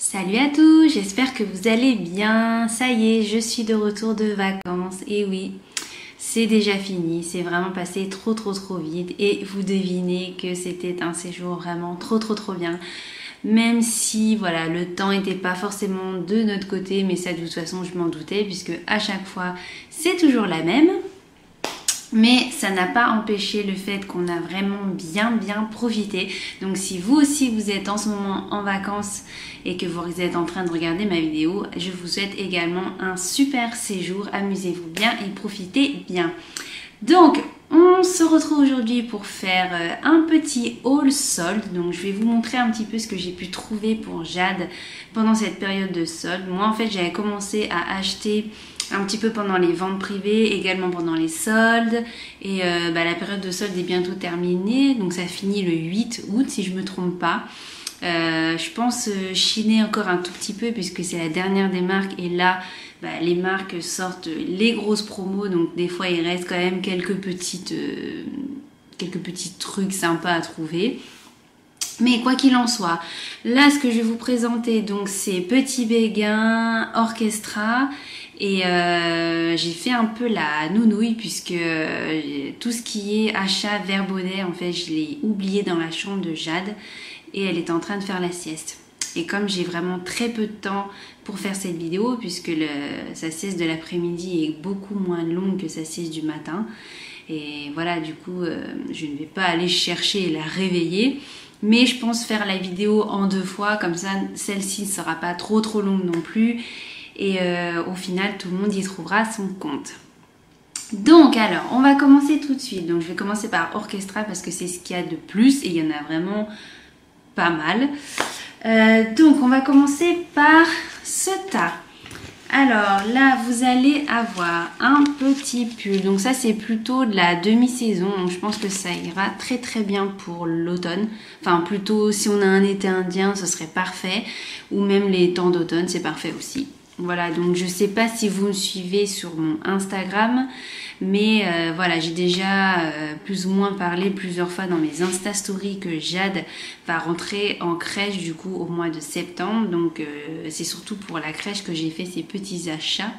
Salut à tous, j'espère que vous allez bien. Ça y est, je suis de retour de vacances. Et oui, c'est déjà fini, c'est vraiment passé trop vite. Et vous devinez que c'était un séjour vraiment trop bien. Même si voilà, le temps n'était pas forcément de notre côté, mais ça de toute façon je m'en doutais puisque à chaque fois c'est toujours la même. Mais ça n'a pas empêché le fait qu'on a vraiment bien profité. Donc si vous aussi vous êtes en ce moment en vacances et que vous êtes en train de regarder ma vidéo, je vous souhaite également un super séjour. Amusez-vous bien et profitez bien. Donc on se retrouve aujourd'hui pour faire un petit haul solde. Donc je vais vous montrer un petit peu ce que j'ai pu trouver pour Jade pendant cette période de solde. Moi en fait j'avais commencé à acheter un petit peu pendant les ventes privées, également pendant les soldes. Et la période de solde est bientôt terminée, donc ça finit le 8 août si je ne me trompe pas. Je pense chiner encore un tout petit peu puisque c'est la dernière des marques. Et là, les marques sortent les grosses promos, donc des fois il reste quand même quelques petits trucs sympas à trouver. Mais quoi qu'il en soit, là ce que je vais vous présenter, donc c'est Petit Béguin Orchestra. Et j'ai fait un peu la nounouille puisque tout ce qui est achat Verbaudet, en fait, je l'ai oublié dans la chambre de Jade et elle est en train de faire la sieste. Et comme j'ai vraiment très peu de temps pour faire cette vidéo, puisque sa sieste de l'après-midi est beaucoup moins longue que sa sieste du matin, et voilà, du coup, je ne vais pas aller chercher et la réveiller. Mais je pense faire la vidéo en 2 fois, comme ça, celle-ci ne sera pas trop longue non plus. Et au final, tout le monde y trouvera son compte. Donc alors, on va commencer tout de suite. Donc je vais commencer par Orchestra parce que c'est ce qu'il y a de plus et il y en a vraiment pas mal. Donc on va commencer par ce tas. Alors là, vous allez avoir un petit pull. Donc ça, c'est plutôt de la demi-saison. Donc je pense que ça ira très bien pour l'automne. Enfin, plutôt si on a un été indien, ce serait parfait. Ou même les temps d'automne, c'est parfait aussi. Voilà, donc je sais pas si vous me suivez sur mon Instagram, mais voilà, j'ai déjà plus ou moins parlé plusieurs fois dans mes Insta Stories que Jade va rentrer en crèche du coup au mois de septembre. Donc c'est surtout pour la crèche que j'ai fait ces petits achats,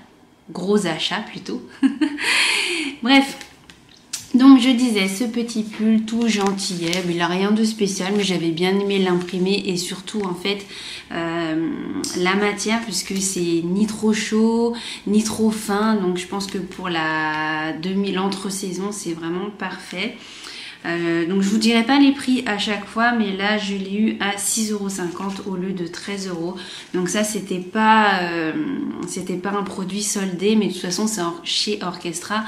gros achats plutôt. Bref. Donc je disais, ce petit pull tout gentillet, il n'a rien de spécial, mais j'avais bien aimé l'imprimer et surtout en fait la matière, puisque c'est ni trop chaud ni trop fin, donc je pense que pour l'entre-saison c'est vraiment parfait. Donc je vous dirai pas les prix à chaque fois, mais là je l'ai eu à 6,50 € au lieu de 13 €. Donc ça c'était pas un produit soldé, mais de toute façon c'est chez Orchestra.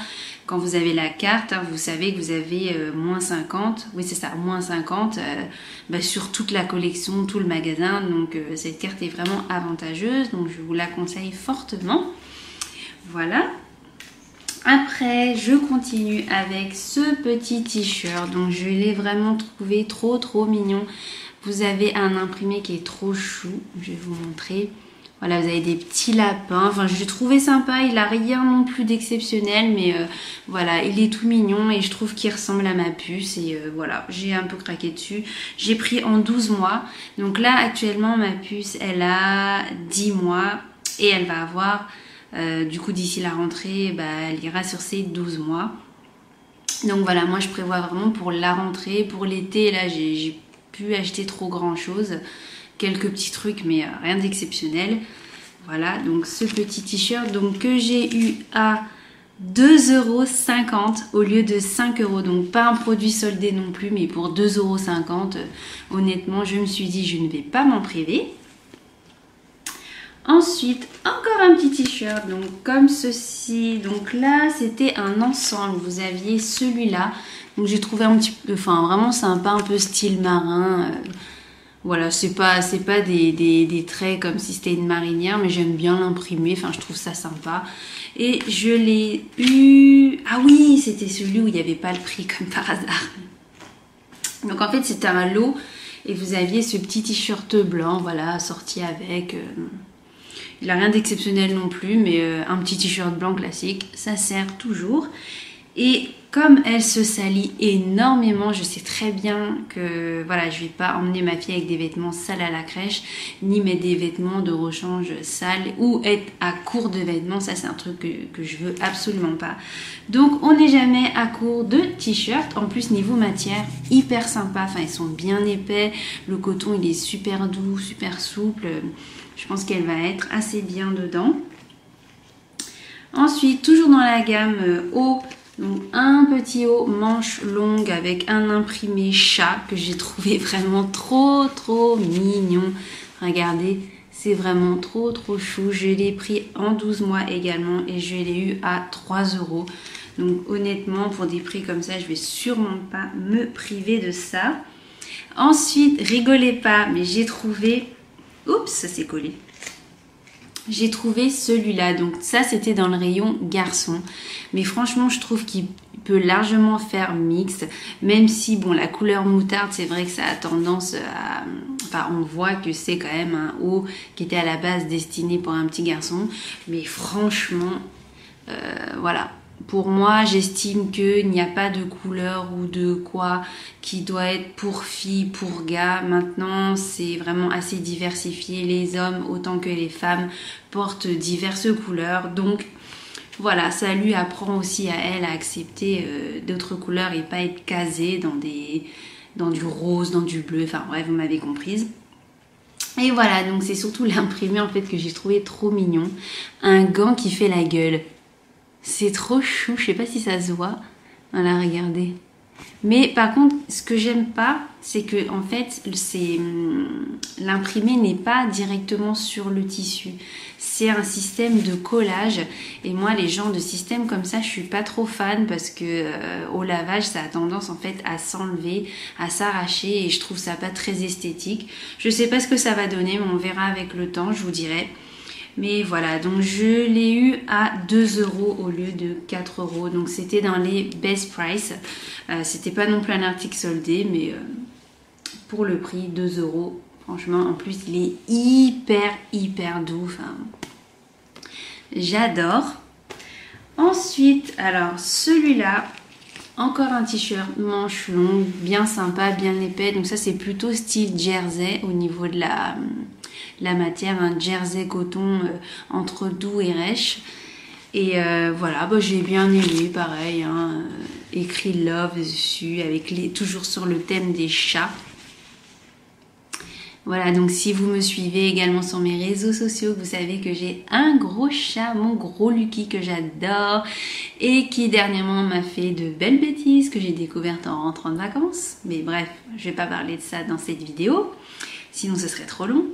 Quand vous avez la carte, hein, vous savez que vous avez moins 50, oui c'est ça, moins 50 sur toute la collection, tout le magasin. Donc cette carte est vraiment avantageuse, donc je vous la conseille fortement. Voilà. Après, je continue avec ce petit t-shirt. Donc je l'ai vraiment trouvé trop mignon. Vous avez un imprimé qui est trop chou, je vais vous montrer. Voilà, vous avez des petits lapins. Enfin, je l'ai trouvé sympa. Il n'a rien non plus d'exceptionnel. Mais voilà, il est tout mignon. Et je trouve qu'il ressemble à ma puce. Et voilà, j'ai un peu craqué dessus. J'ai pris en 12 mois. Donc là, actuellement, ma puce, elle a 10 mois. Et elle va avoir, du coup, d'ici la rentrée, elle ira sur ses 12 mois. Donc voilà, moi, je prévois vraiment pour la rentrée. Pour l'été, là, j'ai pu acheter trop grand chose. Quelques petits trucs, mais rien d'exceptionnel. Voilà, donc ce petit t-shirt que j'ai eu à 2,50 € au lieu de 5 €. Donc pas un produit soldé non plus, mais pour 2,50 €, honnêtement, je me suis dit je ne vais pas m'en priver. Ensuite, encore un petit t-shirt, donc comme ceci. Donc là, c'était un ensemble. Vous aviez celui-là. Donc j'ai trouvé un petit peu, enfin vraiment sympa, un peu style marin. Voilà, c'est pas des traits comme si c'était une marinière, mais j'aime bien l'imprimer, enfin je trouve ça sympa. Et je l'ai eu... Ah oui, c'était celui où il n'y avait pas le prix comme par hasard. Donc en fait c'était un lot et vous aviez ce petit t-shirt blanc, voilà, sorti avec... Il n'a rien d'exceptionnel non plus, mais un petit t-shirt blanc classique, ça sert toujours. Et comme elle se salit énormément, je sais très bien que voilà, je vais pas emmener ma fille avec des vêtements sales à la crèche, ni mettre des vêtements de rechange sales ou être à court de vêtements. Ça, c'est un truc que je veux absolument pas. Donc, on n'est jamais à court de t-shirts. En plus, niveau matière, hyper sympa. Enfin, ils sont bien épais. Le coton, il est super doux, super souple. Je pense qu'elle va être assez bien dedans. Ensuite, toujours dans la gamme haut. Donc un petit haut manche longue avec un imprimé chat que j'ai trouvé vraiment trop mignon. Regardez, c'est vraiment trop chou. Je l'ai pris en 12 mois également et je l'ai eu à 3 €. Donc honnêtement, pour des prix comme ça, je vais sûrement pas me priver de ça. Ensuite, rigolez pas, mais j'ai trouvé... Oups, ça s'est collé. J'ai trouvé celui-là, donc ça c'était dans le rayon garçon, mais franchement je trouve qu'il peut largement faire mixte, même si bon la couleur moutarde c'est vrai que ça a tendance à... Enfin on voit que c'est quand même un haut qui était à la base destiné pour un petit garçon, mais franchement voilà. Pour moi, j'estime qu'il n'y a pas de couleur ou de quoi qui doit être pour filles, pour gars. Maintenant, c'est vraiment assez diversifié. Les hommes, autant que les femmes, portent diverses couleurs. Donc, voilà, ça lui apprend aussi à elle à accepter d'autres couleurs et pas être casée dans du rose, dans du bleu. Enfin, bref, vous m'avez comprise. Et voilà, donc c'est surtout l'imprimé en fait que j'ai trouvé trop mignon. Un gant qui fait la gueule. C'est trop chou, je sais pas si ça se voit. Voilà, regardez. Mais par contre, ce que j'aime pas, c'est que en fait, l'imprimé n'est pas directement sur le tissu. C'est un système de collage. Et moi, les genres de systèmes comme ça, je suis pas trop fan parce que au lavage, ça a tendance en fait à s'enlever, à s'arracher et je trouve ça pas très esthétique. Je sais pas ce que ça va donner, mais on verra avec le temps, je vous dirai. Mais voilà, donc je l'ai eu à 2 € au lieu de 4 €. Donc c'était dans les best price. C'était pas non plus un article soldé, mais pour le prix, 2 €. Franchement, en plus, il est hyper doux. Enfin, j'adore. Ensuite, alors celui-là, encore un t-shirt manche longue, bien sympa, bien épais. Donc ça, c'est plutôt style jersey au niveau de la matière, un jersey coton entre doux et rêche. Et voilà, bah, j'ai bien aimé, pareil, hein, écrit love dessus, avec toujours sur le thème des chats. Voilà, donc si vous me suivez également sur mes réseaux sociaux, vous savez que j'ai un gros chat, mon gros Lucky que j'adore et qui dernièrement m'a fait de belles bêtises que j'ai découvertes en rentrant de vacances. Mais bref, je vais pas parler de ça dans cette vidéo, sinon ce serait trop long.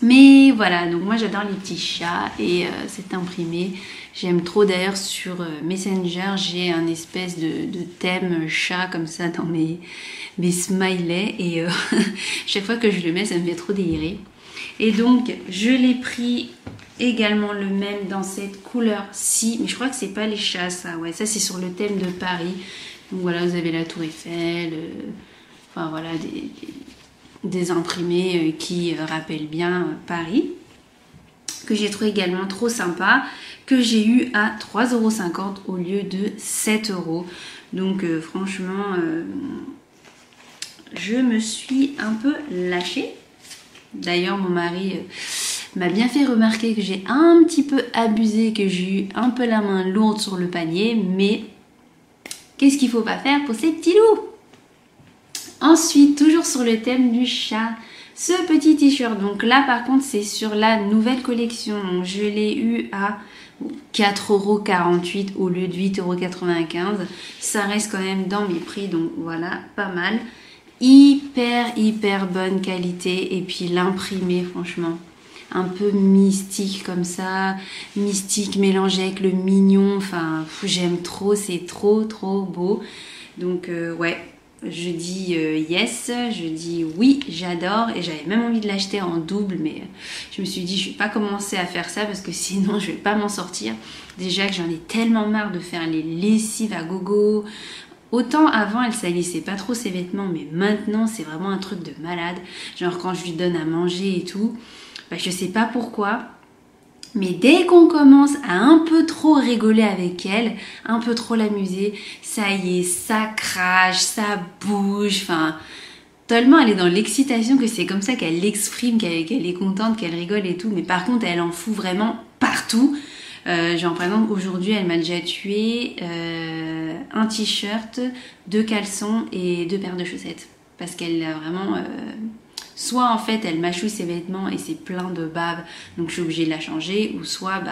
Mais voilà, donc moi j'adore les petits chats et c'est imprimé. J'aime trop d'ailleurs sur Messenger, j'ai un espèce de thème chat comme ça dans mes smileys et chaque fois que je le mets ça me fait trop délirer. Et donc je l'ai pris également le même dans cette couleur-ci, mais je crois que c'est pas les chats ça, ouais, ça c'est sur le thème de Paris. Donc voilà, vous avez la Tour Eiffel, enfin voilà des imprimés qui rappellent bien Paris, que j'ai trouvé également trop sympa, que j'ai eu à 3,50 € au lieu de 7 €. Donc franchement, je me suis un peu lâchée. D'ailleurs, mon mari m'a bien fait remarquer que j'ai un petit peu abusé, que j'ai eu un peu la main lourde sur le panier, mais qu'est-ce qu'il ne faut pas faire pour ces petits loups? Ensuite, toujours sur le thème du chat, ce petit t-shirt. Donc là, par contre, c'est sur la nouvelle collection. Donc, je l'ai eu à 4,48 € au lieu de 8,95 €. Ça reste quand même dans mes prix. Donc voilà, pas mal. Hyper bonne qualité. Et puis l'imprimé, franchement, un peu mystique comme ça. Mystique mélangé avec le mignon. Enfin, j'aime trop. C'est trop beau. Donc ouais. Je dis yes, je dis oui, j'adore et j'avais même envie de l'acheter en double mais je me suis dit je vais pas commencer à faire ça parce que sinon je vais pas m'en sortir. Déjà que j'en ai tellement marre de faire les lessives à gogo. Autant avant elle salissait pas trop ses vêtements mais maintenant c'est vraiment un truc de malade. Genre quand je lui donne à manger et tout, bah, je sais pas pourquoi. Mais dès qu'on commence à un peu trop rigoler avec elle, un peu trop l'amuser, ça y est, ça crache, ça bouge, enfin... Tellement elle est dans l'excitation que c'est comme ça qu'elle l'exprime, qu'elle est contente, qu'elle rigole et tout. Mais par contre, elle en fout vraiment partout. Genre par exemple, aujourd'hui, elle m'a déjà tué un t-shirt, 2 caleçons et 2 paires de chaussettes. Parce qu'elle a vraiment... soit en fait, elle mâchouille ses vêtements et c'est plein de bave, donc je suis obligée de la changer. Ou soit,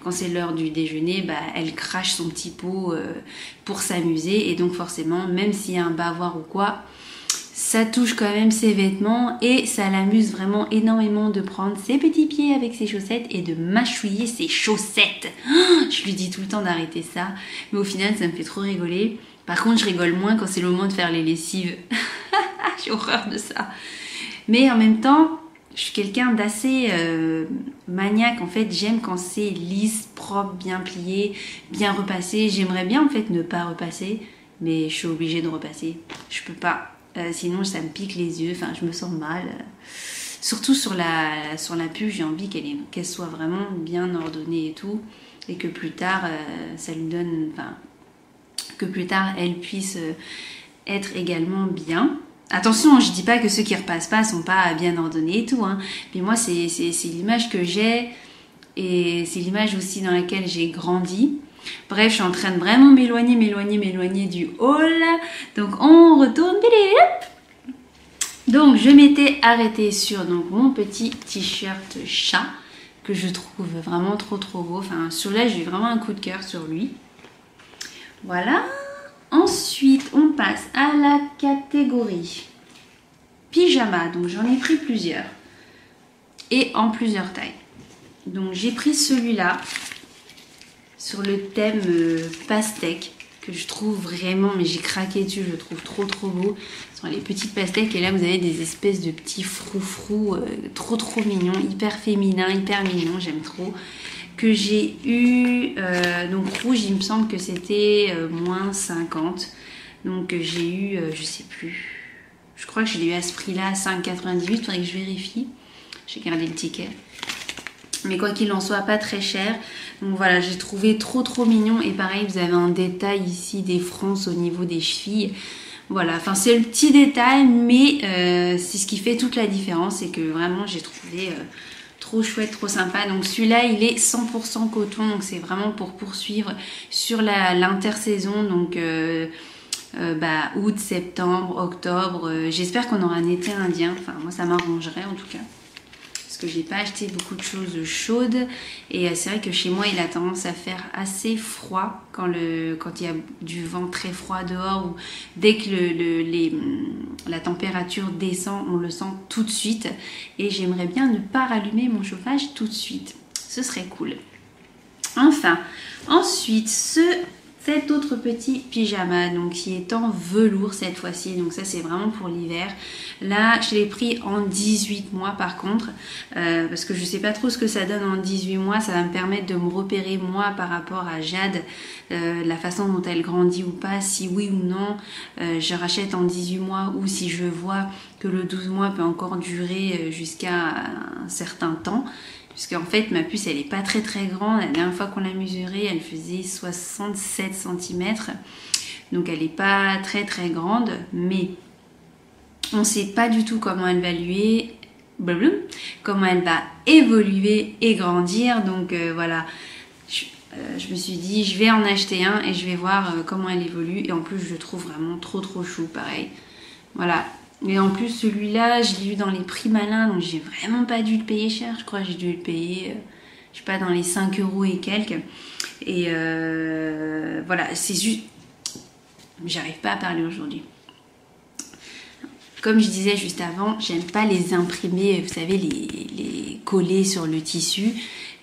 quand c'est l'heure du déjeuner, elle crache son petit pot pour s'amuser. Et donc forcément, même s'il y a un bavoir ou quoi... Ça touche quand même ses vêtements et ça l'amuse vraiment énormément de prendre ses petits pieds avec ses chaussettes et de mâchouiller ses chaussettes. Je lui dis tout le temps d'arrêter ça, mais au final ça me fait trop rigoler. Par contre je rigole moins quand c'est le moment de faire les lessives. J'ai horreur de ça. Mais en même temps, je suis quelqu'un d'assez maniaque. En fait, j'aime quand c'est lisse, propre, bien plié, bien repassé. J'aimerais bien en fait ne pas repasser, mais je suis obligée de repasser. Je peux pas. Sinon ça me pique les yeux, enfin je me sens mal. Surtout sur la puce, j'ai envie qu'elle soit vraiment bien ordonnée et tout. Et que plus tard, ça lui donne... Enfin, que plus tard, elle puisse être également bien. Attention, je dis pas que ceux qui repassent pas sont pas bien ordonnés et tout. Hein. Mais moi, c'est l'image que j'ai. Et c'est l'image aussi dans laquelle j'ai grandi. Bref, je suis en train de vraiment m'éloigner du haul. Donc, on retourne. Donc, je m'étais arrêtée sur mon petit t-shirt chat que je trouve vraiment trop beau. Enfin, sur là, j'ai vraiment un coup de cœur sur lui. Voilà. Ensuite, on passe à la catégorie pyjama. Donc, j'en ai pris plusieurs. Et en plusieurs tailles. Donc, j'ai pris celui-là. Sur le thème pastèque que je trouve vraiment, mais j'ai craqué dessus, je le trouve trop beau. Ce sont les petites pastèques et là vous avez des espèces de petits froufrous trop mignons, hyper féminins, hyper mignons, j'aime trop. Que j'ai eu, donc rouge il me semble que c'était moins 50. Donc j'ai eu, je sais plus, je crois que je l'ai eu à ce prix là, 5,98, faudrait que je vérifie. J'ai gardé le ticket. Mais quoi qu'il en soit, pas très cher. Donc voilà, j'ai trouvé trop mignon. Et pareil, vous avez un détail ici des fronces au niveau des chevilles. Voilà, enfin c'est le petit détail, mais c'est ce qui fait toute la différence. Et que vraiment, j'ai trouvé trop chouette, trop sympa. Donc celui-là, il est 100% coton. Donc c'est vraiment pour poursuivre sur l'intersaison. Donc août, septembre, octobre. J'espère qu'on aura un été indien. Enfin, moi, ça m'arrangerait en tout cas. Que j'ai pas acheté beaucoup de choses chaudes et c'est vrai que chez moi il a tendance à faire assez froid quand il y a du vent très froid dehors ou dès que la température descend, on le sent tout de suite et j'aimerais bien ne pas rallumer mon chauffage tout de suite, ce serait cool. Enfin, ensuite cet autre petit pyjama donc qui est en velours cette fois-ci, donc ça c'est vraiment pour l'hiver. Là je l'ai pris en 18 mois par contre parce que je sais pas trop ce que ça donne en 18 mois. Ça va me permettre de me repérer moi par rapport à Jade, la façon dont elle grandit ou pas, si oui ou non je rachète en 18 mois ou si je vois que le 12 mois peut encore durer jusqu'à un certain temps. Puisque en fait ma puce elle est pas très grande. La dernière fois qu'on l'a mesurée elle faisait 67 cm. Donc elle est pas très grande. Mais on sait pas du tout comment elle va comment elle va évoluer et grandir. Donc voilà. Je me suis dit je vais en acheter un et je vais voir comment elle évolue. Et en plus je le trouve vraiment trop chou pareil. Voilà. Et en plus celui-là je l'ai eu dans les prix malins, donc j'ai vraiment pas dû le payer cher. Je crois que j'ai dû le payer je sais pas dans les 5 € et quelques. Et voilà, c'est juste, j'arrive pas à parler aujourd'hui. Comme je disais juste avant, j'aime pas les imprimer, vous savez, les coller sur le tissu.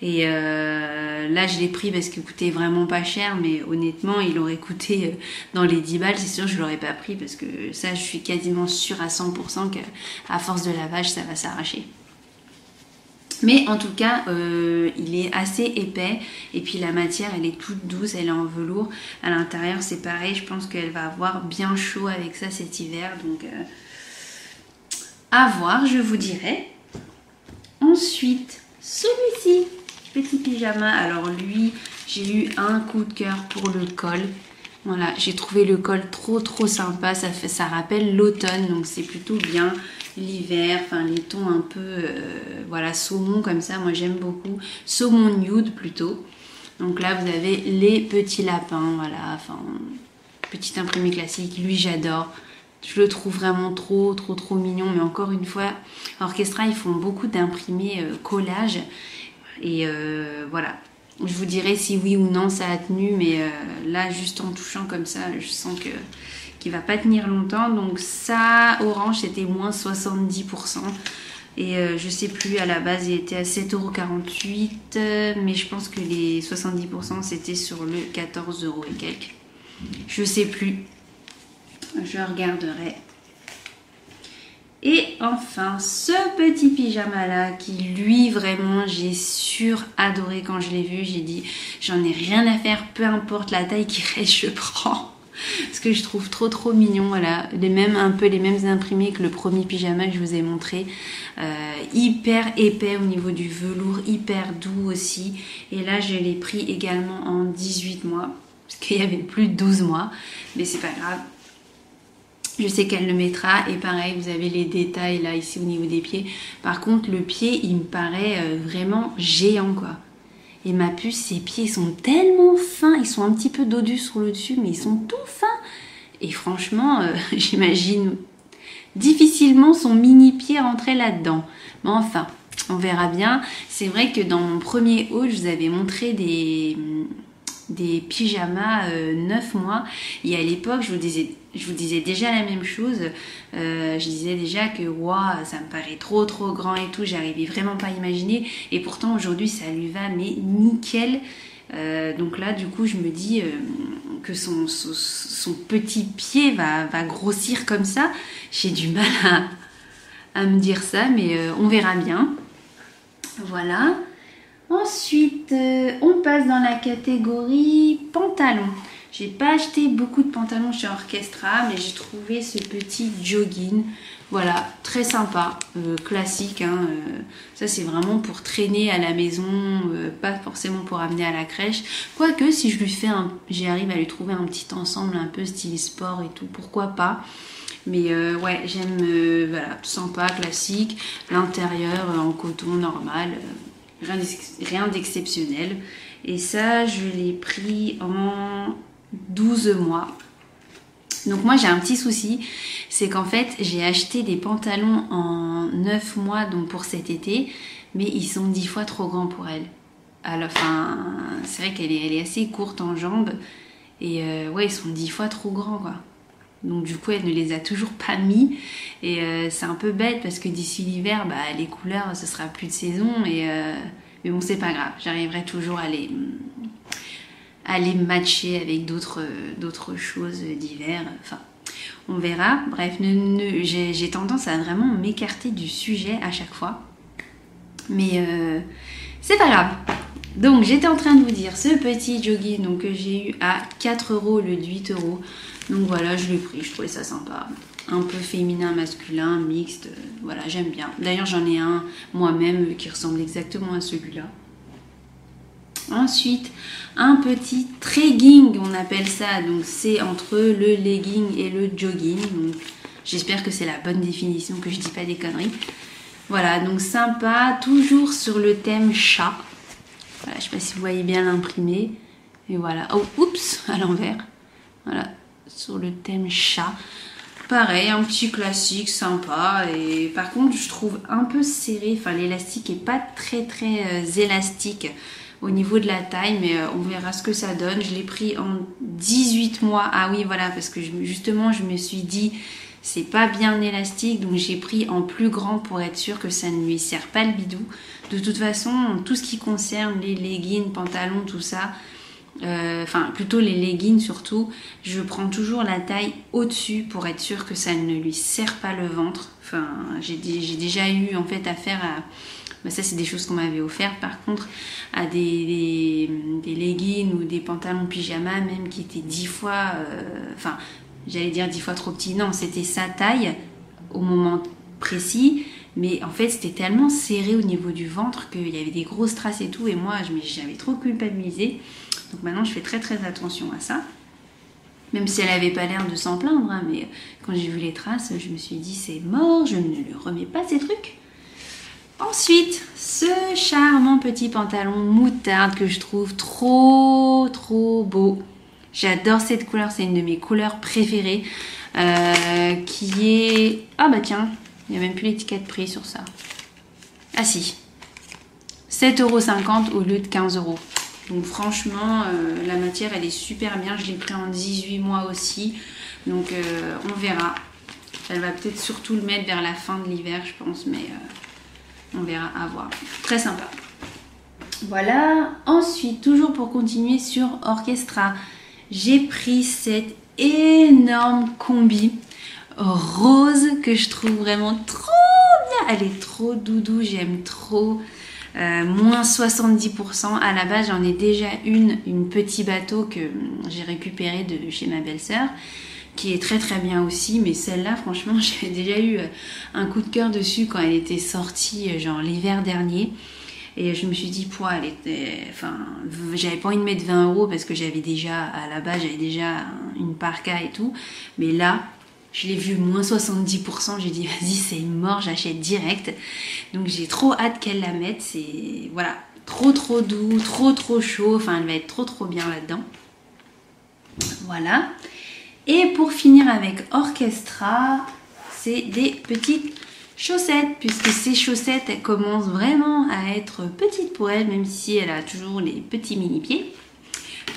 Et là je l'ai pris parce qu'il coûtait vraiment pas cher, mais honnêtement il aurait coûté dans les 10 balles, c'est sûr je l'aurais pas pris parce que ça je suis quasiment sûre à 100% qu'à force de lavage ça va s'arracher. Mais en tout cas il est assez épais et puis la matière elle est toute douce, elle est en velours. À l'intérieur c'est pareil, je pense qu'elle va avoir bien chaud avec ça cet hiver, donc à voir, je vous dirai. Ensuite celui-ci. Petit pyjama. Alors lui, j'ai eu un coup de cœur pour le col. Voilà, j'ai trouvé le col trop sympa. Ça rappelle l'automne, donc c'est plutôt bien. L'hiver, enfin les tons un peu voilà, saumon comme ça, moi j'aime beaucoup. Saumon nude plutôt. Donc là vous avez les petits lapins, voilà, enfin petit imprimé classique, lui j'adore. Je le trouve vraiment trop mignon, mais encore une fois, Orchestra ils font beaucoup d'imprimés collage et voilà. Je vous dirai si oui ou non ça a tenu, mais là juste en touchant comme ça, je sens que qu'il va pas tenir longtemps. Donc ça, orange, c'était moins 70%. Et je sais plus, à la base, il était à 7,48 €. Mais je pense que les 70%, c'était sur le 14 € et quelques. Je sais plus. Je regarderai. Et enfin, ce petit pyjama là, qui lui, vraiment, j'ai adoré quand je l'ai vu. J'ai dit, j'en ai rien à faire, peu importe la taille qui reste, je prends. Parce que je trouve trop mignon, voilà, un peu les mêmes imprimés que le premier pyjama que je vous ai montré, hyper épais au niveau du velours, hyper doux aussi, et là je l'ai pris également en 18 mois, parce qu'il y avait plus de 12 mois, mais c'est pas grave, je sais qu'elle le mettra, et pareil, vous avez les détails là ici au niveau des pieds. Par contre le pied, il me paraît vraiment géant quoi. Et ma puce, ses pieds sont tellement fins, ils sont un petit peu dodus sur le dessus, mais ils sont tout fins. Et franchement, j'imagine difficilement son mini pied rentrer là-dedans. Mais enfin, on verra bien. C'est vrai que dans mon premier haul, je vous avais montré des pyjamas 9 mois. Et à l'époque, je vous disais déjà la même chose. Je disais déjà que wow, ça me paraît trop grand et tout. J'arrivais vraiment pas à imaginer. Et pourtant, aujourd'hui, ça lui va, mais nickel. Donc là, du coup, je me dis que son petit pied va grossir comme ça. J'ai du mal à me dire ça, mais on verra bien. Voilà. Ensuite, on passe dans la catégorie pantalon. J'ai pas acheté beaucoup de pantalons chez Orchestra, mais j'ai trouvé ce petit jogging. Voilà, très sympa, classique. Hein, ça, c'est vraiment pour traîner à la maison, pas forcément pour amener à la crèche. Quoique, si j'arrive à lui trouver un petit ensemble un peu style sport et tout, pourquoi pas. Mais ouais, j'aime, voilà, sympa, classique. L'intérieur en coton normal. Rien d'exceptionnel. Et ça, je l'ai pris en 12 mois. Donc moi, j'ai un petit souci. C'est qu'en fait, j'ai acheté des pantalons en 9 mois, donc pour cet été. Mais ils sont 10 fois trop grands pour elle. Alors, enfin, c'est vrai qu'elle est assez courte en jambes. Et ouais, ils sont 10 fois trop grands, quoi. Donc du coup, elle ne les a toujours pas mis. Et c'est un peu bête parce que d'ici l'hiver, bah, les couleurs, ce sera plus de saison. Mais bon, c'est pas grave. J'arriverai toujours à les matcher avec d'autres choses d'hiver. Enfin, on verra. Bref, j'ai tendance à vraiment m'écarter du sujet à chaque fois. Mais c'est pas grave. Donc j'étais en train de vous dire ce petit jogging donc, que j'ai eu à 4 € au lieu de 8 €. Donc voilà, je l'ai pris, je trouvais ça sympa. Un peu féminin, masculin, mixte, voilà, j'aime bien. D'ailleurs, j'en ai un moi-même qui ressemble exactement à celui-là. Ensuite, un petit trekking, on appelle ça. Donc c'est entre le legging et le jogging. Donc j'espère que c'est la bonne définition, que je dis pas des conneries. Voilà, donc sympa, toujours sur le thème chat. Voilà, je sais pas si vous voyez bien l'imprimé. Et voilà. Oh, oups, à l'envers. Voilà, sur le thème chat. Pareil, un petit classique sympa. Et par contre, je trouve un peu serré. Enfin, l'élastique est pas très élastique au niveau de la taille. Mais on verra ce que ça donne. Je l'ai pris en 18 mois. Ah oui, voilà, parce que justement, je me suis dit... C'est pas bien élastique, donc j'ai pris en plus grand pour être sûr que ça ne lui serre pas le bidou. De toute façon, tout ce qui concerne les leggings, pantalons, tout ça, enfin plutôt les leggings surtout, je prends toujours la taille au-dessus pour être sûr que ça ne lui serre pas le ventre. Enfin, j'ai déjà eu en fait affaire à... Ben ça c'est des choses qu'on m'avait offert par contre à des leggings ou des pantalons pyjama même qui étaient 10 fois... J'allais dire 10 fois trop petit. Non, c'était sa taille au moment précis. Mais en fait, c'était tellement serré au niveau du ventre qu'il y avait des grosses traces et tout. Et moi, j'avais trop culpabilisé. Donc maintenant, je fais très très attention à ça. Même si elle n'avait pas l'air de s'en plaindre. Hein, mais quand j'ai vu les traces, je me suis dit, c'est mort, je ne lui remets pas ces trucs. Ensuite, ce charmant petit pantalon moutarde que je trouve trop trop beau. J'adore cette couleur, c'est une de mes couleurs préférées. Qui est... Ah bah tiens, il n'y a même plus l'étiquette prix sur ça. Ah si, 7,50 € au lieu de 15 €. Donc franchement, la matière elle est super bien. Je l'ai pris en 18 mois aussi. Donc on verra. Elle va peut-être surtout le mettre vers la fin de l'hiver je pense. Mais on verra, à voir. Très sympa. Voilà. Ensuite, toujours pour continuer sur Orchestra, j'ai pris cette énorme combi rose que je trouve vraiment trop bien. Elle est trop doudou, j'aime trop. Moins 70%. À la base, j'en ai déjà une petit bateau que j'ai récupéré de chez ma belle-sœur, qui est très très bien aussi. Mais celle-là, franchement, j'avais déjà eu un coup de cœur dessus quand elle était sortie, genre l'hiver dernier. Et je me suis dit, elle était... Enfin, j'avais pas envie de mettre 20 € parce que j'avais déjà, à la base, j'avais déjà une parka et tout. Mais là, je l'ai vu moins 70%. J'ai dit, vas-y, c'est mort, j'achète direct. Donc, j'ai trop hâte qu'elle la mette. C'est, voilà, trop trop doux, trop trop chaud. Enfin, elle va être trop trop bien là-dedans. Voilà. Et pour finir avec Orchestra, c'est des petites chaussettes, puisque ces chaussettes elles commencent vraiment à être petites pour elle, même si elle a toujours les petits mini pieds.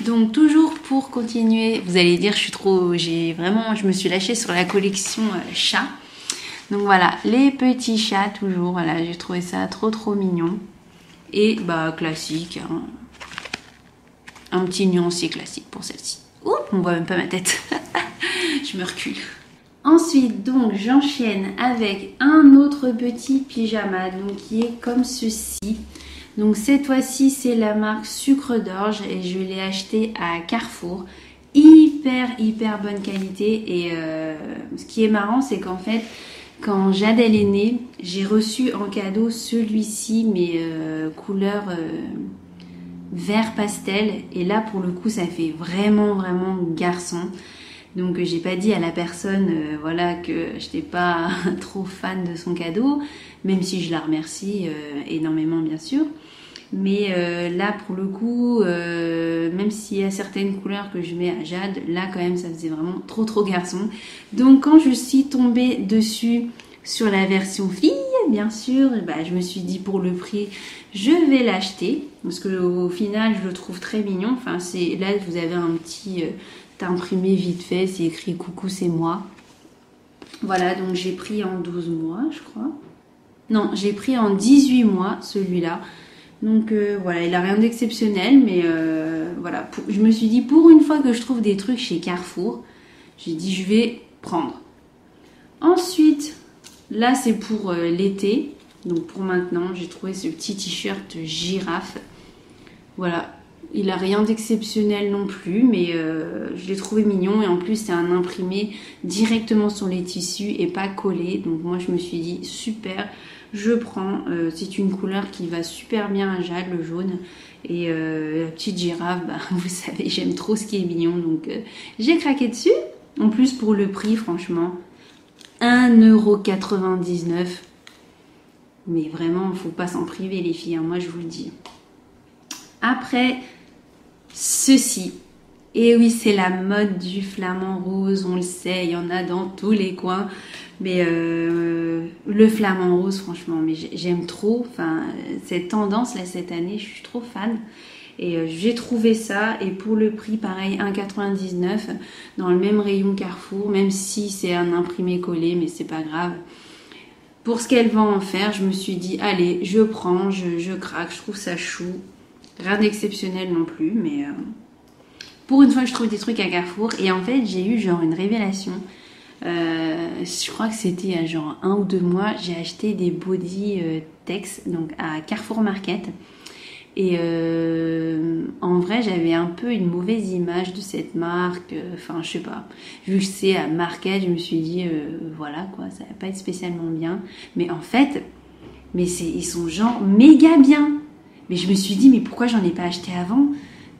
Donc toujours pour continuer, vous allez dire je me suis lâchée sur la collection chat. Donc voilà, les petits chats toujours, voilà, j'ai trouvé ça trop trop mignon. Et bah classique, hein. Un petit nuancier classique pour celle-ci. Ouh, on voit même pas ma tête. Je me recule. Ensuite, donc, j'enchaîne avec un autre petit pyjama, donc qui est comme ceci. Donc, cette fois-ci, c'est la marque Sucre d'Orge et je l'ai acheté à Carrefour. Hyper bonne qualité. Et ce qui est marrant, c'est qu'en fait, quand Jade elle est née, j'ai reçu en cadeau celui-ci, mais couleur vert pastel. Et là, pour le coup, ça fait vraiment garçon. Donc j'ai pas dit à la personne voilà que j'étais pas trop fan de son cadeau, même si je la remercie énormément bien sûr. Mais là pour le coup, même s'il y a certaines couleurs que je mets à Jade, là quand même ça faisait vraiment trop garçon. Donc quand je suis tombée dessus sur la version fille, bien sûr, bah, je me suis dit pour le prix, je vais l'acheter. Parce qu'au final je le trouve très mignon. Enfin là vous avez un petit... imprimé vite fait, c'est écrit coucou c'est moi. Voilà, donc j'ai pris en 12 mois je crois. Non, j'ai pris en 18 mois celui-là. Donc voilà, il a rien d'exceptionnel, mais voilà, je me suis dit pour une fois que je trouve des trucs chez Carrefour, j'ai dit je vais prendre. Ensuite, là c'est pour l'été, donc pour maintenant, j'ai trouvé ce petit t-shirt girafe. Voilà. Il n'a rien d'exceptionnel non plus, mais je l'ai trouvé mignon. Et en plus, c'est un imprimé directement sur les tissus et pas collé. Donc moi, je me suis dit, super, je prends. C'est une couleur qui va super bien à Jade, le jaune. Et la petite girafe, bah, vous savez, j'aime trop ce qui est mignon. Donc j'ai craqué dessus. En plus, pour le prix, franchement, 1,99 €. Mais vraiment, il ne faut pas s'en priver, les filles. Hein, moi, je vous le dis. Après... ceci, et oui c'est la mode du flamant rose, on le sait, il y en a dans tous les coins, mais le flamant rose franchement, mais j'aime trop, enfin cette tendance là cette année, je suis trop fan. Et j'ai trouvé ça, et pour le prix pareil 1,99 € dans le même rayon Carrefour, même si c'est un imprimé collé, mais c'est pas grave. Pour ce qu'elle va en faire, je me suis dit allez je prends, je craque, je trouve ça chou. Rien d'exceptionnel non plus, mais pour une fois je trouve des trucs à Carrefour. Et en fait j'ai eu genre une révélation, je crois que c'était il y a genre 1 ou 2 mois, j'ai acheté des body tex donc à Carrefour Market. Et en vrai, j'avais un peu une mauvaise image de cette marque. Enfin, je sais pas. Vu que c'est à Market, je me suis dit, voilà quoi, ça va pas être spécialement bien. Mais en fait, ils sont genre méga bien. Mais je me suis dit, mais pourquoi j'en ai pas acheté avant?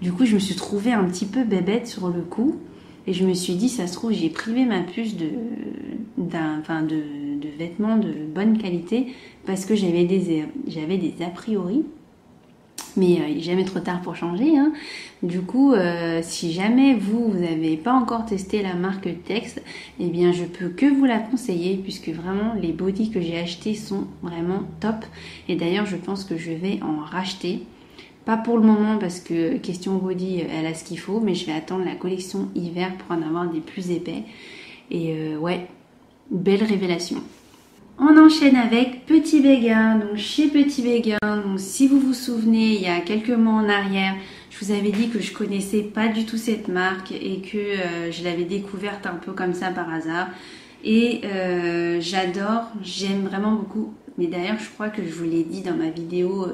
Du coup, je me suis trouvée un petit peu bébête sur le coup. Et je me suis dit, ça se trouve, j'ai privé ma puce de vêtements de bonne qualité parce que j'avais des a priori. Mais il n'est jamais trop tard pour changer. Hein. Du coup, si jamais vous n'avez pas encore testé la marque Tex, eh bien je peux que vous la conseiller puisque vraiment les bodys que j'ai achetés sont vraiment top. Et d'ailleurs, je pense que je vais en racheter. Pas pour le moment parce que question body, elle a ce qu'il faut, mais je vais attendre la collection hiver pour en avoir des plus épais. Et ouais, belle révélation. On enchaîne avec Petit Béguin. Donc chez Petit Béguin, donc si vous vous souvenez, il y a quelques mois en arrière, je vous avais dit que je connaissais pas du tout cette marque et que je l'avais découverte un peu comme ça par hasard. Et j'adore, j'aime vraiment beaucoup. Mais d'ailleurs, je crois que je vous l'ai dit dans ma vidéo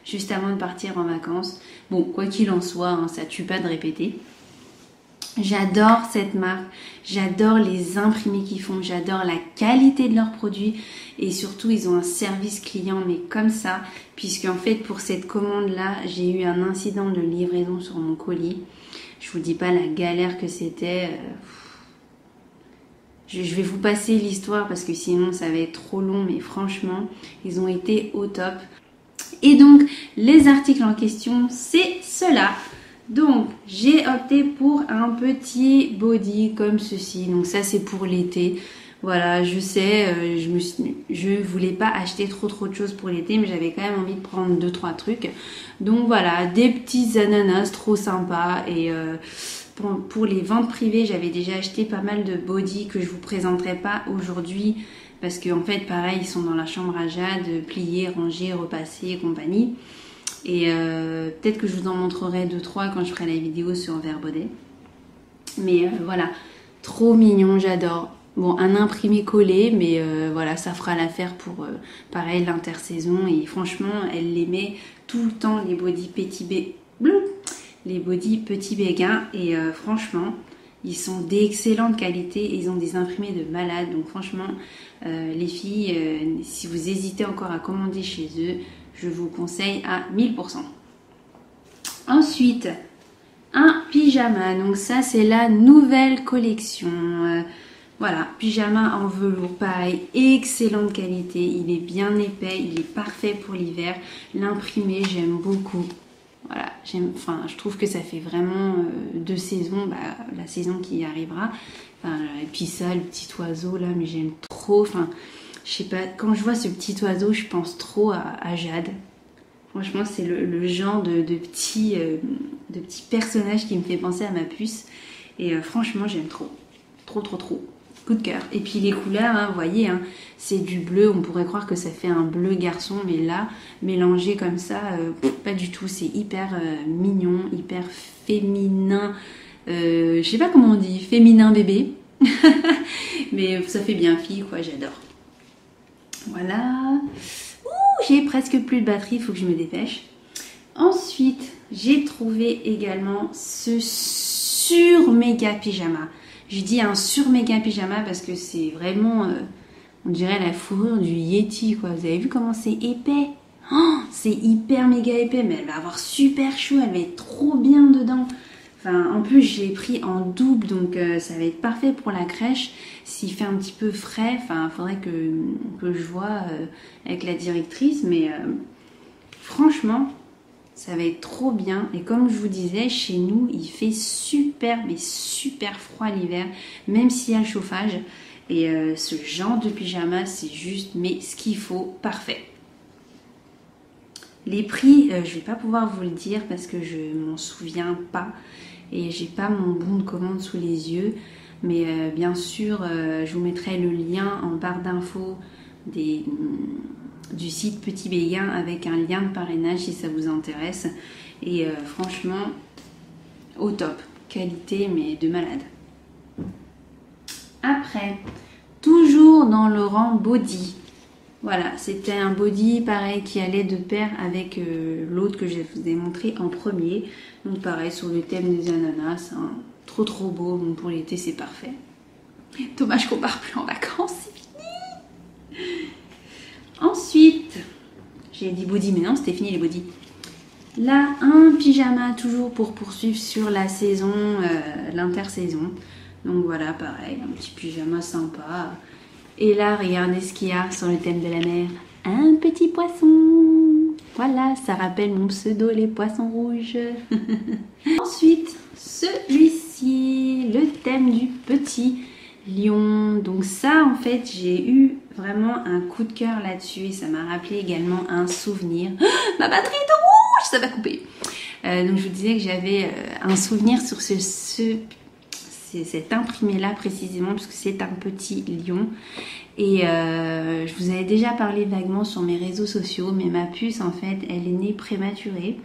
juste avant de partir en vacances. Bon, quoi qu'il en soit, hein, ça tue pas de répéter. J'adore cette marque, j'adore les imprimés qu'ils font, j'adore la qualité de leurs produits et surtout ils ont un service client mais comme ça, puisque en fait pour cette commande là j'ai eu un incident de livraison sur mon colis. Je vous dis pas la galère que c'était. Je vais vous passer l'histoire parce que sinon ça va être trop long, mais franchement ils ont été au top. Et donc les articles en question c'est cela. Donc, j'ai opté pour un petit body comme ceci. Donc ça, c'est pour l'été. Voilà, je sais, je voulais pas acheter trop de choses pour l'été, mais j'avais quand même envie de prendre 2-3 trucs. Donc voilà, des petits ananas trop sympas. Et pour les ventes privées, j'avais déjà acheté pas mal de body que je vous présenterai pas aujourd'hui. Parce qu'en fait, pareil, ils sont dans la chambre à Jade, pliés, rangés, repassés et compagnie. Et peut-être que je vous en montrerai 2-3 quand je ferai la vidéo sur Verbaudet. Mais voilà, trop mignon, j'adore. Bon, un imprimé collé, mais voilà, ça fera l'affaire pour, pareil, l'intersaison. Et franchement, elle les met tout le temps, les body Petit Béguin. Et franchement, ils sont d'excellente qualité et ils ont des imprimés de malade. Donc franchement, les filles, si vous hésitez encore à commander chez eux, je vous conseille à 1000%. Ensuite, un pyjama. Donc ça, c'est la nouvelle collection. Voilà, pyjama en velours, pareil, excellente qualité. Il est bien épais, il est parfait pour l'hiver. L'imprimé, j'aime beaucoup. Voilà, je trouve que ça fait vraiment 2 saisons, la saison qui arrivera. Et puis ça, le petit oiseau là, mais j'aime trop. Je sais pas, quand je vois ce petit oiseau, je pense trop à Jade. Franchement, c'est le genre de petit personnage qui me fait penser à ma puce. Et franchement, j'aime trop. Trop. Coup de cœur. Et puis les couleurs, hein, vous voyez, hein, c'est du bleu. On pourrait croire que ça fait un bleu garçon, mais là, mélangé comme ça, pas du tout. C'est hyper mignon, hyper féminin. Je sais pas comment on dit, féminin bébé. Mais ça fait bien fille, quoi, j'adore. Voilà. Ouh, j'ai presque plus de batterie, il faut que je me dépêche. Ensuite, j'ai trouvé également ce sur méga pyjama. Je dis un sur méga pyjama parce que c'est vraiment, on dirait la fourrure du Yeti, quoi. Vous avez vu comment c'est épais? Oh, c'est hyper méga épais, mais elle va avoir super chaud, elle va être trop bien dedans. En plus, j'ai pris en double, donc ça va être parfait pour la crèche. S'il fait un petit peu frais, il faudrait que je vois avec la directrice, mais franchement, ça va être trop bien. Et comme je vous disais, chez nous, il fait super froid l'hiver, même s'il y a le chauffage. Et ce genre de pyjama, c'est juste, mais ce qu'il faut, parfait. Les prix, je vais pas pouvoir vous le dire parce que je m'en souviens pas et j'ai pas mon bon de commande sous les yeux. Mais bien sûr, je vous mettrai le lien en barre d'infos du site Petit Béguin avec un lien de parrainage si ça vous intéresse. Et franchement, au top. Qualité, mais de malade. Après, toujours dans le rang body. Voilà, c'était un body pareil qui allait de pair avec l'autre que je vous ai montré en premier. Donc pareil sur le thème des ananas, hein. Trop trop beau, bon, pour l'été c'est parfait. Dommage qu'on part plus en vacances, c'est fini. Ensuite, j'ai dit body mais non c'était fini les bodys. Là un pyjama toujours pour poursuivre sur la saison, l'intersaison. Donc voilà pareil, un petit pyjama sympa. Et là, regardez ce qu'il y a sur le thème de la mer. Un petit poisson. Voilà, ça rappelle mon pseudo, les poissons rouges. Ensuite, celui-ci, le thème du petit lion. Donc ça, en fait, j'ai eu vraiment un coup de cœur là-dessus. Et ça m'a rappelé également un souvenir. Ma batterie est rouge, ça va couper. Donc je vous disais que j'avais un souvenir sur cet imprimé là précisément parce que c'est un petit lion et je vous avais déjà parlé vaguement sur mes réseaux sociaux, mais ma puce en fait elle est née prématurée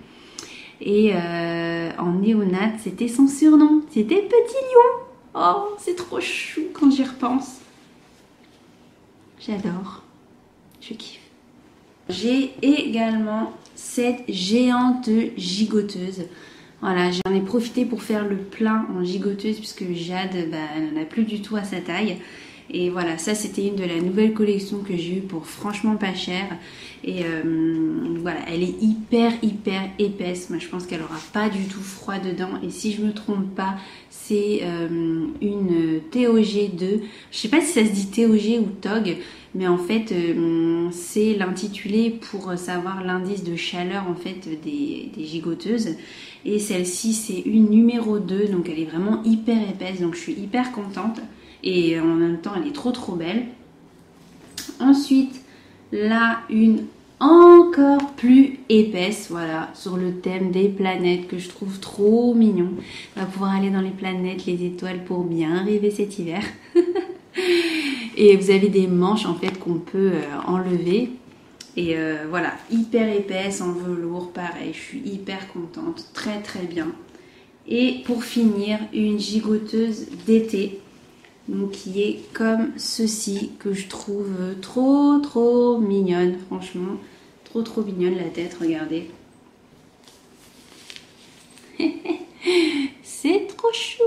et en néonate c'était son surnom, c'était Petit Lion. Oh c'est trop chou quand j'y repense, j'adore, je kiffe. J'ai également cette géante gigoteuse. Voilà, j'en ai profité pour faire le plein en gigoteuse puisque Jade, elle n'en a plus du tout à sa taille. Et voilà, ça c'était une de la nouvelle collection que j'ai eue pour franchement pas cher. Et voilà, elle est hyper épaisse. Moi je pense qu'elle aura pas du tout froid dedans. Et si je me trompe pas, c'est une TOG2. Je sais pas si ça se dit TOG ou TOG. Mais en fait, c'est l'intitulé pour savoir l'indice de chaleur en fait des gigoteuses. Et celle-ci, c'est une numéro 2, donc elle est vraiment hyper épaisse. Donc je suis hyper contente. Et en même temps, elle est trop belle. Ensuite, là, une encore plus épaisse, voilà, sur le thème des planètes que je trouve trop mignon. On va pouvoir aller dans les planètes, les étoiles pour bien rêver cet hiver. Et vous avez des manches en fait qu'on peut enlever. Et voilà, hyper épaisse en velours, pareil, je suis hyper contente, très bien. Et pour finir, une gigoteuse d'été, donc qui est comme ceci, que je trouve trop mignonne, franchement, trop mignonne la tête, regardez. C'est trop chou.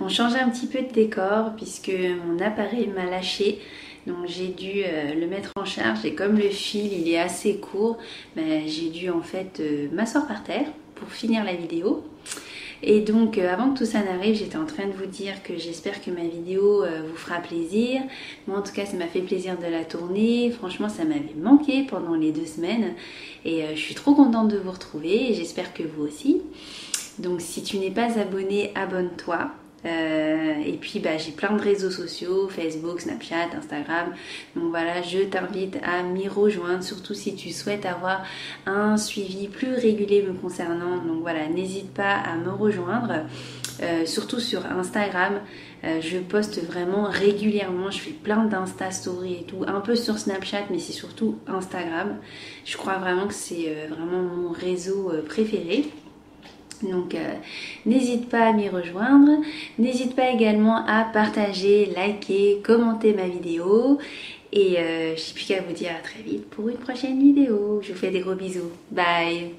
On change un petit peu de décor puisque mon appareil m'a lâché. Donc j'ai dû le mettre en charge et comme le fil il est assez court, j'ai dû en fait m'asseoir par terre pour finir la vidéo. Et donc avant que tout ça n'arrive, j'étais en train de vous dire que j'espère que ma vidéo vous fera plaisir. Moi en tout cas ça m'a fait plaisir de la tourner. Franchement ça m'avait manqué pendant les 2 semaines. Et je suis trop contente de vous retrouver et j'espère que vous aussi. Donc si tu n'es pas abonné, abonne-toi. Et puis j'ai plein de réseaux sociaux, Facebook, Snapchat, Instagram. Donc voilà, je t'invite à m'y rejoindre, surtout si tu souhaites avoir un suivi plus régulier me concernant. Donc voilà, n'hésite pas à me rejoindre, surtout sur Instagram. Je poste vraiment régulièrement, je fais plein d'Insta Stories et tout, un peu sur Snapchat, mais c'est surtout Instagram. Je crois vraiment que c'est vraiment mon réseau préféré. Donc n'hésite pas à m'y rejoindre, n'hésite pas également à partager, liker, commenter ma vidéo et je n'ai plus qu'à vous dire à très vite pour une prochaine vidéo. Je vous fais des gros bisous, bye.